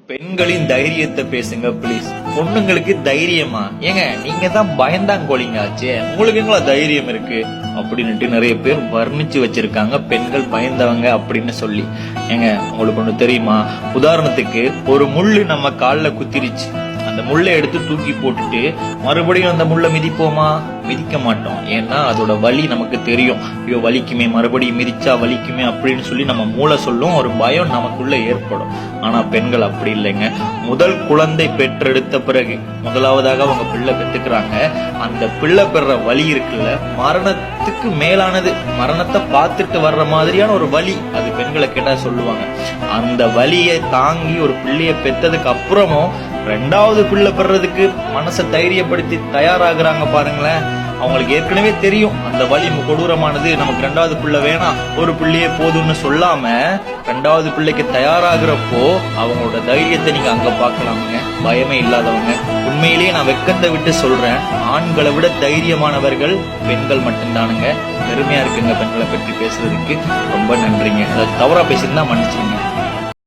பெண்களின் தைரியத்தை பேசுங்க ப்ளீஸ். பொண்ணுங்களுக்கு தைரியமா? ஏங்க நீங்க தான் பயந்தாங்கோலிங்க ஆச்சே, உங்களுக்கு எங்களா தைரியம் இருக்கு அப்படின்னுட்டு நிறைய பேர் வர்ணிச்சு வச்சிருக்காங்க பெண்கள் பயந்தவங்க அப்படின்னு சொல்லி. ஏங்க உங்களுக்கு ஒண்ணு தெரியுமா? உதாரணத்துக்கு ஒரு முள்ளு நம்ம கால்ல குத்திருச்சு, அந்த முள்ளை எடுத்து தூக்கி போட்டுட்டு மறுபடியும் அந்த முள்ளை மிதிப்போமா? மிதிக்க மாட்டோம். ஏன்னா அதோட வலி நமக்கு தெரியும். ஐயோ வலிக்குமே, மறுபடியும் மிதிச்சா வலிக்குமே அப்படின்னு சொல்லி நம்ம மூளை சொல்லும், ஒரு பயம் நமக்குள்ள ஏற்படும். ஆனா பெண்கள் அப்படி இல்லைங்க. முதல் குழந்தை பெற்றெடுத்த பிறகு முதலாவதாக அவங்க பிள்ளை பெற்றுக்கிறாங்க. அந்த பிள்ளை பெற வலி இருக்குல்ல, மரணத்துக்கு மேலானது. மரணத்தை பார்த்துட்டு வர்ற மாதிரியான ஒரு வலி, அது பெண்களை கேட்டா சொல்லுவாங்க. அந்த வலியை தாங்கி ஒரு பிள்ளைய பெற்றதுக்கு அப்புறமும் ரெண்டாவது பிள்ளை பெறதுக்கு மனசை தைரியப்படுத்தி தயாராகிறாங்க பாருங்களேன். அவங்களுக்கு ஏற்கனவே தெரியும் அந்த வலி கொடூரமானது, நமக்கு ரெண்டாவது பிள்ளை வேணாம், ஒரு பிள்ளையே போதும்னு சொல்லாம ரெண்டாவது பிள்ளைக்கு தயாராகிறப்போ அவங்களோட தைரியத்தை நீங்க அங்க பாக்கலாமுங்க. பயமே இல்லாதவங்க. உண்மையிலேயே நான் வெக்கத்தை விட்டு சொல்றேன், ஆண்களை விட தைரியமானவர்கள் பெண்கள் மட்டும்தானுங்க. பெருமையா இருக்குங்க பெண்களை பற்றி பேசுறதுக்கு. ரொம்ப நன்றிங்க. தவறா பேசியிருந்தா மன்னிச்சுங்க.